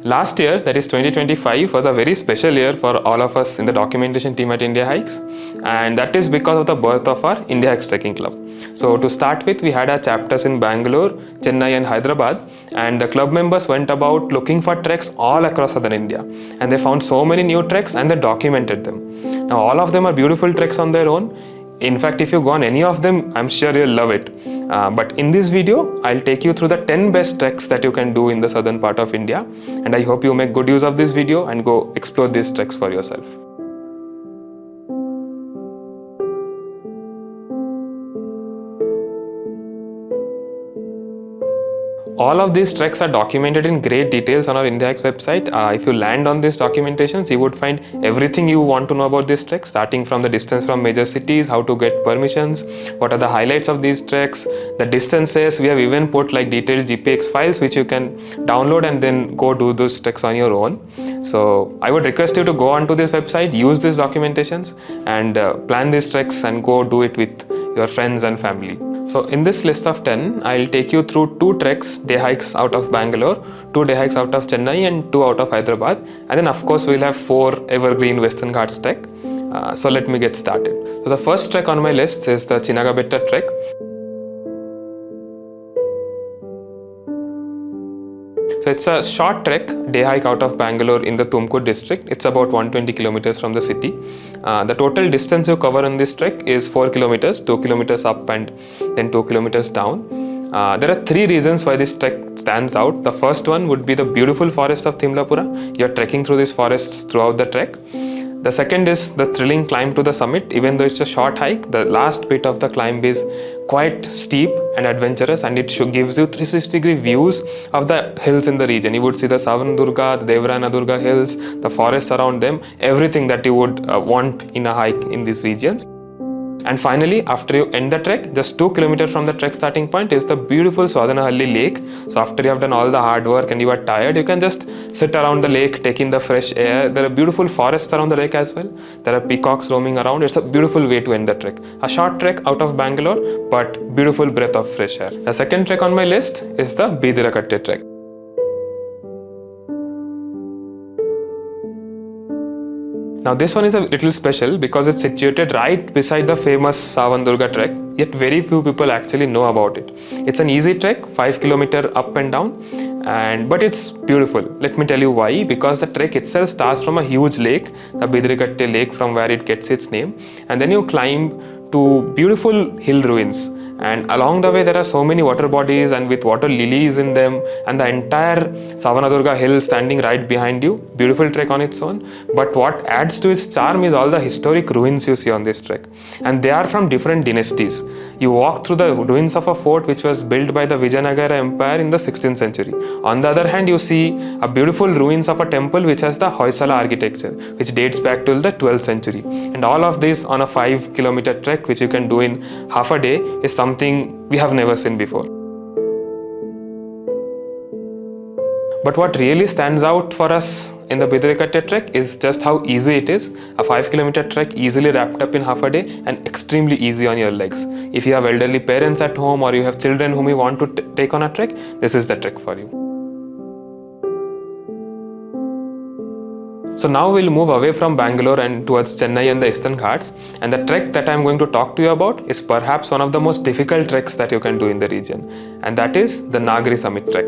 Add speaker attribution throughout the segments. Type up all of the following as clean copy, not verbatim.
Speaker 1: Last year, that is 2025, was a very special year for all of us in the documentation team at Indiahikes, and that is because of the birth of our Indiahikes Trekking Club. So to start with, we had our chapters in Bangalore, Chennai and Hyderabad, and the club members went about looking for treks all across southern India, and they found so many new treks and they documented them. Now all of them are beautiful treks on their own. In fact, if you go on any of them, I'm sure you'll love it. But in this video, I'll take you through the 10 best treks that you can do in the southern part of India. And I hope you make good use of this video and go explore these treks for yourself. All of these treks are documented in great details on our Indiahikes website. If you land on these documentations, you would find everything you want to know about this trek, starting from the distance from major cities, how to get permissions, what are the highlights of these treks, the distances. We have even put like detailed GPX files which you can download and then go do those treks on your own. So I would request you to go onto this website, use these documentations and plan these treks and go do it with your friends and family. So in this list of 10, I'll take you through 2 treks, day hikes out of Bangalore, 2 day hikes out of Chennai and 2 out of Hyderabad. And then of course we'll have 4 evergreen Western Ghats trek. So let me get started. So the first trek on my list is the Chinnagabetta trek. So it's a short trek, day hike out of Bangalore in the Coorg district. It's about 120 kilometers from the city. The total distance you cover on this trek is 4 kilometers, 2 kilometers up and then 2 kilometers down. There are 3 reasons why this trek stands out. The first one would be the beautiful forest of Thimlapura. You're trekking through these forests throughout the trek. The second is the thrilling climb to the summit. Even though it's a short hike, the last bit of the climb is quite steep and adventurous, and it gives you 360-degree views of the hills in the region. You would see the Savandurga, the Devrana Durga hills, the forests around them, everything that you would want in a hike in these regions. And finally, after you end the trek, just 2 kilometers from the trek starting point is the beautiful Swadanahalli lake. So after you have done all the hard work and you are tired, you can just sit around the lake, take in the fresh air. There are beautiful forests around the lake as well. There are peacocks roaming around. It's a beautiful way to end the trek. A short trek out of Bangalore, but beautiful breath of fresh air. The second trek on my list is the Bidirakatte trek. Now this one is a little special because it's situated right beside the famous Savandurga trek, yet very few people actually know about it. It's an easy trek, 5 kilometers up and down, but it's beautiful. Let me tell you why. Because the trek itself starts from a huge lake, the Bidirakatte lake, from where it gets its name, and then you climb to beautiful hill ruins. And along the way there are so many water bodies and with water lilies in them, and the entire Savanadurga hill standing right behind you. Beautiful trek on its own. But what adds to its charm is all the historic ruins you see on this trek, and they are from different dynasties. You walk through the ruins of a fort which was built by the Vijayanagara Empire in the 16th century. On the other hand, you see a beautiful ruins of a temple which has the Hoysala architecture, which dates back till the 12th century. And all of this on a 5-kilometer trek which you can do in half a day is something we have never seen before. But what really stands out for us in the Bidirakatte trek is just how easy it is. A 5-kilometer trek easily wrapped up in half a day and extremely easy on your legs. If you have elderly parents at home or you have children whom you want to take on a trek, this is the trek for you. So now we'll move away from Bangalore and towards Chennai and the Eastern Ghats, and the trek that I'm going to talk to you about is perhaps one of the most difficult treks that you can do in the region, and that is the Nagari Summit trek.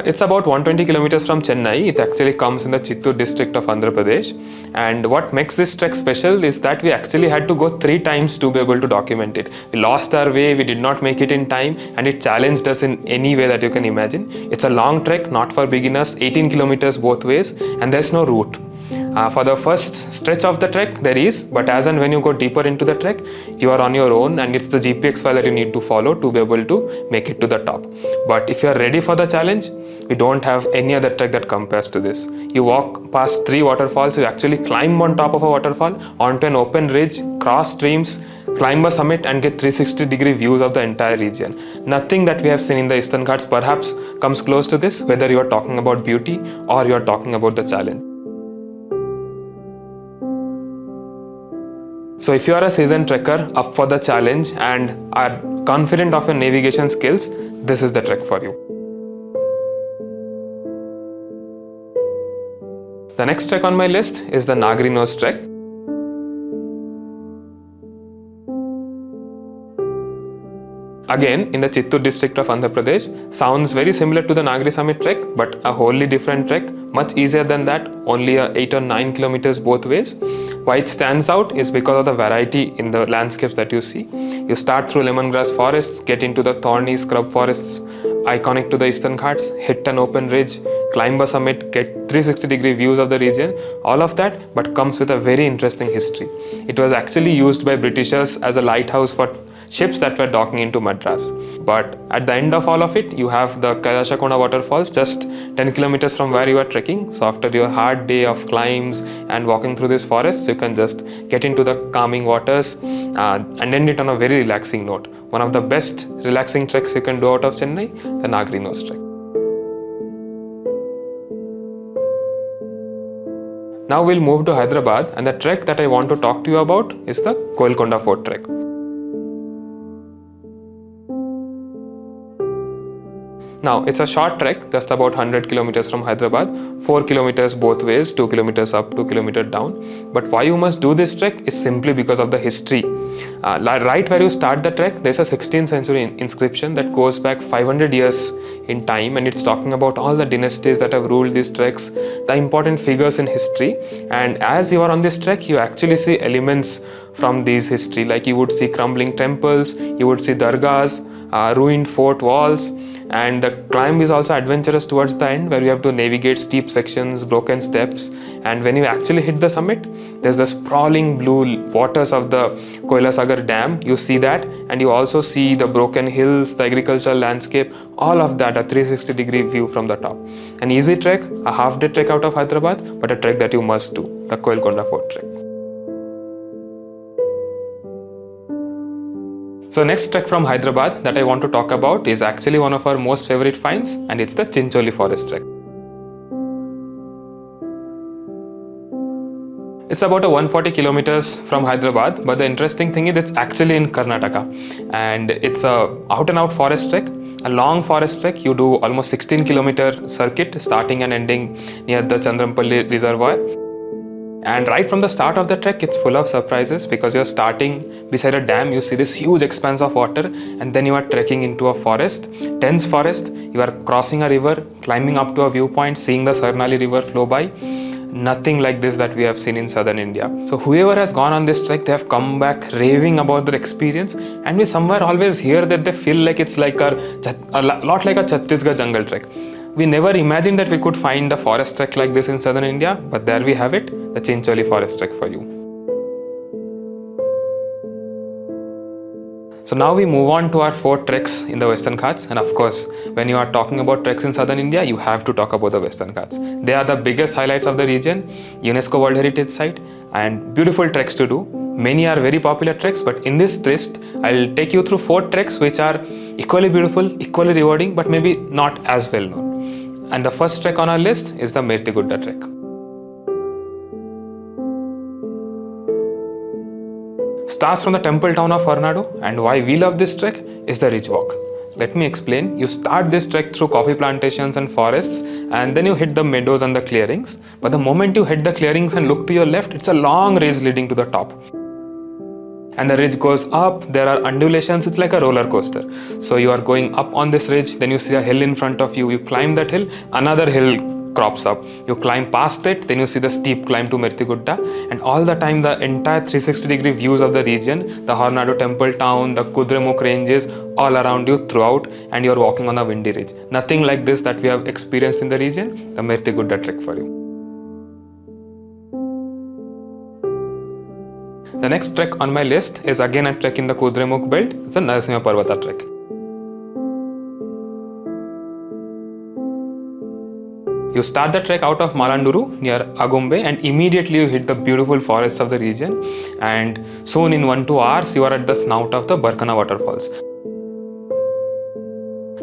Speaker 1: It's about 120 kilometers from Chennai. It actually comes in the Chittoor district of Andhra Pradesh. And what makes this trek special is that we actually had to go 3 times to be able to document it. We lost our way, we did not make it in time, and it challenged us in any way that you can imagine. It's a long trek, not for beginners, 18 kilometers both ways, and there's no route. For the first stretch of the trek there is, but as and when you go deeper into the trek, you are on your own, and it's the GPX file that you need to follow to be able to make it to the top. But if you are ready for the challenge, we don't have any other trek that compares to this. You walk past 3 waterfalls, you actually climb on top of a waterfall onto an open ridge, cross streams, climb a summit and get 360-degree views of the entire region. Nothing that we have seen in the Eastern Ghats perhaps comes close to this, whether you are talking about beauty or you are talking about the challenge. So if you are a seasoned trekker up for the challenge and are confident of your navigation skills, this is the trek for you. The next trek on my list is the Nagari Nose trek. Again, in the Chittoor district of Andhra Pradesh, sounds very similar to the Nagari Summit trek, but a wholly different trek, much easier than that, only 8 or 9 kilometers both ways. Why it stands out is because of the variety in the landscapes that you see. You start through lemongrass forests, get into the thorny scrub forests iconic to the Eastern Ghats, hit an open ridge, climb a summit, get 360-degree views of the region, all of that, but comes with a very interesting history. It was actually used by Britishers as a lighthouse for ships that were docking into Madras. But at the end of all of it, you have the Kailashakona waterfalls just 10 kilometers from where you are trekking. So after your hard day of climbs and walking through these forests, you can just get into the calming waters and end it on a very relaxing note. One of the best relaxing treks you can do out of Chennai, the Nagari Nose trek. Now we'll move to Hyderabad, and the trek that I want to talk to you about is the Koilkonda Fort trek. Now, it's a short trek, just about 100 kilometers from Hyderabad, 4 kilometers both ways, 2 kilometers up, 2 kilometers down. But why you must do this trek is simply because of the history. Right where you start the trek, there's a 16th century inscription that goes back 500 years in time, and it's talking about all the dynasties that have ruled these treks, the important figures in history. And as you are on this trek, you actually see elements from these history, like you would see crumbling temples, you would see dargahs, ruined fort walls. And the climb is also adventurous towards the end, where you have to navigate steep sections, broken steps, and when you actually hit the summit, there's the sprawling blue waters of the Koilasagar Dam. You see that, and you also see the broken hills, the agricultural landscape, all of that, a 360-degree view from the top. An easy trek, a half-day trek out of Hyderabad, but a trek that you must do, the Koilkonda Fort trek. So next trek from Hyderabad that I want to talk about is actually one of our most favorite finds, and it's the Chincholi Forest trek. It's about 140 kilometers from Hyderabad, but the interesting thing is it's actually in Karnataka, and it's a out and out forest trek, a long forest trek. You do almost 16-kilometer circuit starting and ending near the Chandrampalli reservoir. And right from the start of the trek, it's full of surprises, because you're starting beside a dam. You see this huge expanse of water, and then you are trekking into a forest, dense forest. You are crossing a river, climbing up to a viewpoint, seeing the Sarnali river flow by. Nothing like this that we have seen in southern India. So whoever has gone on this trek, they have come back raving about their experience, and we somewhere always hear that they feel like it's like a lot like a Chhattisgarh jungle trek. We never imagined that we could find a forest trek like this in southern India, but there we have it, the Chincholi Forest trek for you. So now we move on to our 4 treks in the Western Ghats, and of course, when you are talking about treks in southern India, you have to talk about the Western Ghats. They are the biggest highlights of the region, UNESCO World Heritage Site, and beautiful treks to do. Many are very popular treks, but in this list, I'll take you through 4 treks which are equally beautiful, equally rewarding, but maybe not as well known. And the first trek on our list is the Mertigudda trek. Starts from the temple town of Nadu, and why we love this trek is the ridge walk. Let me explain. You start this trek through coffee plantations and forests, and then you hit the meadows and the clearings. But the moment you hit the clearings and look to your left, it's a long ridge leading to the top. And the ridge goes up, there are undulations, it's like a roller coaster. So you are going up on this ridge, then you see a hill in front of you, you climb that hill, another hill crops up. You climb past it, then you see the steep climb to Mertigudda, and all the time the entire 360-degree views of the region, the Hornadu temple town, the Kudremukh ranges, all around you throughout, and you are walking on a windy ridge. Nothing like this that we have experienced in the region, the Mertigudda trek for you. The next trek on my list is again a trek in the Kudremukh belt, it's the Narasimha Parvata trek. You start the trek out of Malanduru near Agumbe, and immediately you hit the beautiful forests of the region, and soon in 1-2 hours you are at the snout of the Barkana waterfalls.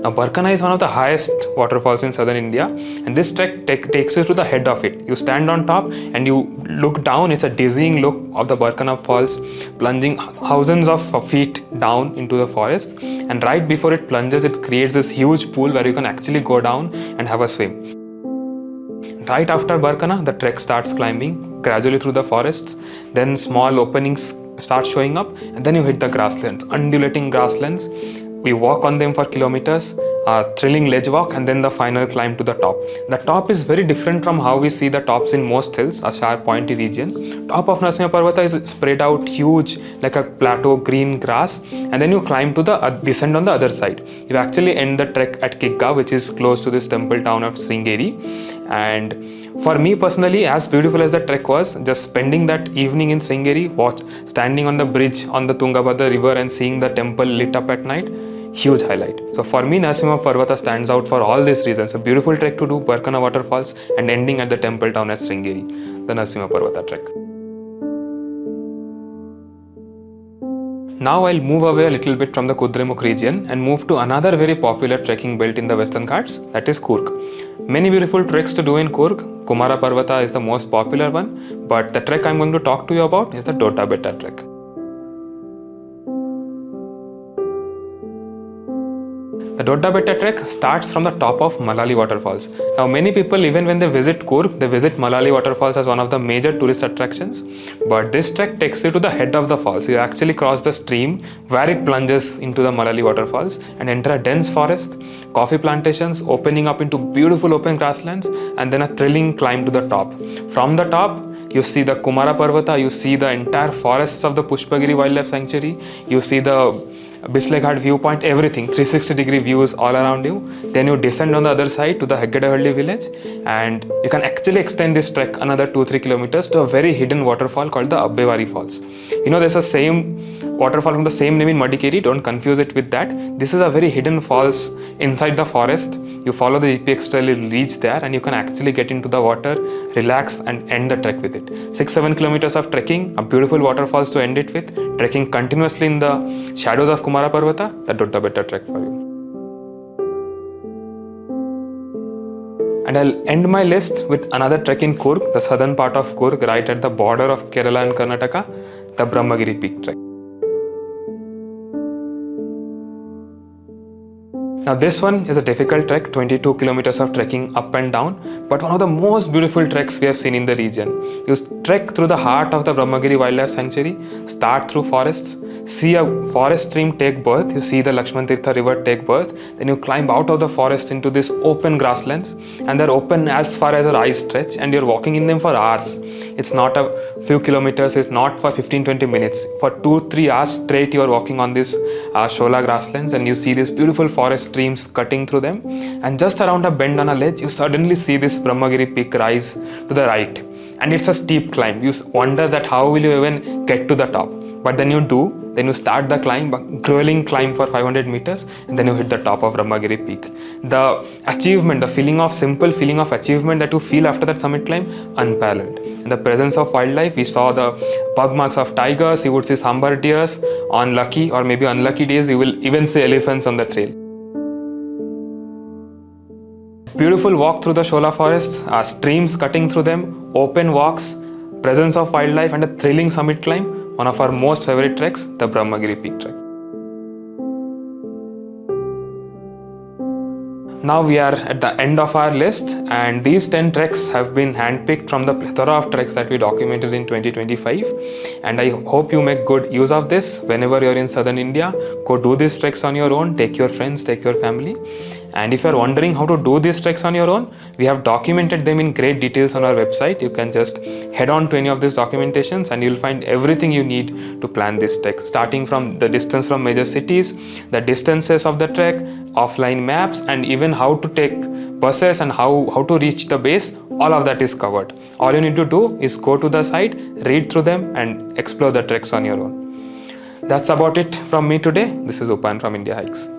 Speaker 1: Now, Barkana is one of the highest waterfalls in southern India, and this trek takes you to the head of it. You stand on top and you look down. It's a dizzying look of the Barkana Falls, plunging thousands of feet down into the forest. And right before it plunges, it creates this huge pool where you can actually go down and have a swim. Right after Barkana, the trek starts climbing gradually through the forests. Then small openings start showing up, and then you hit the grasslands, undulating grasslands. We walk on them for kilometers, a thrilling ledge walk, and then the final climb to the top. The top is very different from how we see the tops in most hills, a sharp pointy region. Top of Narasimha Parvata is spread out huge like a plateau green grass, and then you climb to the descend on the other side. You actually end the trek at Kigga, which is close to this temple town of Sringeri. And for me personally, as beautiful as the trek was, just spending that evening in Sringeri, standing on the bridge on the Tungabhadra river and seeing the temple lit up at night, huge highlight. So for me, Narasimha Parvata stands out for all these reasons. A beautiful trek to do, Barkana waterfalls, and ending at the temple town at Sringeri, the Narasimha Parvata trek. Now I'll move away a little bit from the Kudremukh region and move to another very popular trekking belt in the Western Ghats, that is Coorg. Many beautiful treks to do in Coorg. Kumara Parvata is the most popular one, but the trek I'm going to talk to you about is the Dodda Betta trek. The Dodda Betta trek starts from the top of Malali waterfalls. Now many people, even when they visit Coorg, they visit Malali waterfalls as one of the major tourist attractions. But this trek takes you to the head of the falls. You actually cross the stream where it plunges into the Malali waterfalls and enter a dense forest, coffee plantations opening up into beautiful open grasslands, and then a thrilling climb to the top. From the top, you see the Kumara Parvata, you see the entire forests of the Pushpagiri Wildlife Sanctuary, you see the Bisle Ghat viewpoint, everything, 360-degree views all around you. Then you descend on the other side to the Heggedahalli village, and you can actually extend this trek another 2-3 kilometers to a very hidden waterfall called the Abbevari Falls. You know, there's a same waterfall from the same name in Madikeri, don't confuse it with that. This is a very hidden falls inside the forest. You follow the GPX trail, you'll reach there, and you can actually get into the water, relax, and end the trek with it. 6-7 kilometers of trekking, a beautiful waterfalls to end it with, trekking continuously in the shadows of Kumara Parvata, the Dodda Betta trek for you. And I'll end my list with another trek in Coorg, the southern part of Coorg, right at the border of Kerala and Karnataka, the Brahmagiri Peak trek. Now this one is a difficult trek, 22 kilometers of trekking up and down, but one of the most beautiful treks we have seen in the region. You trek through the heart of the Brahmagiri Wildlife Sanctuary, start through forests, see a forest stream take birth, you see the Lakshman Tirtha river take birth, then you climb out of the forest into this open grasslands, and they're open as far as your eyes stretch, and you're walking in them for hours. It's not a few kilometers, it's not for 15-20 minutes. For 2-3 hours straight you're walking on this Shola grasslands, and you see these beautiful forest streams cutting through them, and just around a bend on a ledge you suddenly see this Brahmagiri peak rise to the right, and it's a steep climb. You wonder that how will you even get to the top, but then you do. Then you start the climb, a grueling climb for 500 meters, and then you hit the top of Brahmagiri peak. The achievement, the simple feeling of achievement that you feel after that summit climb, unparalleled. In the presence of wildlife, we saw the pug marks of tigers, you would see sambar deers. On lucky or maybe unlucky days, you will even see elephants on the trail. Beautiful walk through the Shola forests, streams cutting through them, open walks, presence of wildlife, and a thrilling summit climb. One of our most favorite treks, the Brahmagiri Peak trek. Now we are at the end of our list, and these 10 treks have been handpicked from the plethora of treks that we documented in 2025, and I hope you make good use of this. Whenever you're in southern India, go do these treks on your own, take your friends, take your family. And if you're wondering how to do these treks on your own, we have documented them in great details on our website. You can just head on to any of these documentations and you'll find everything you need to plan this trek, starting from the distance from major cities, the distances of the trek, offline maps, and even how to take buses and how to reach the base. All of that is covered. All you need to do is go to the site, read through them, and explore the treks on your own. That's about it from me today. This is Upan from Indiahikes.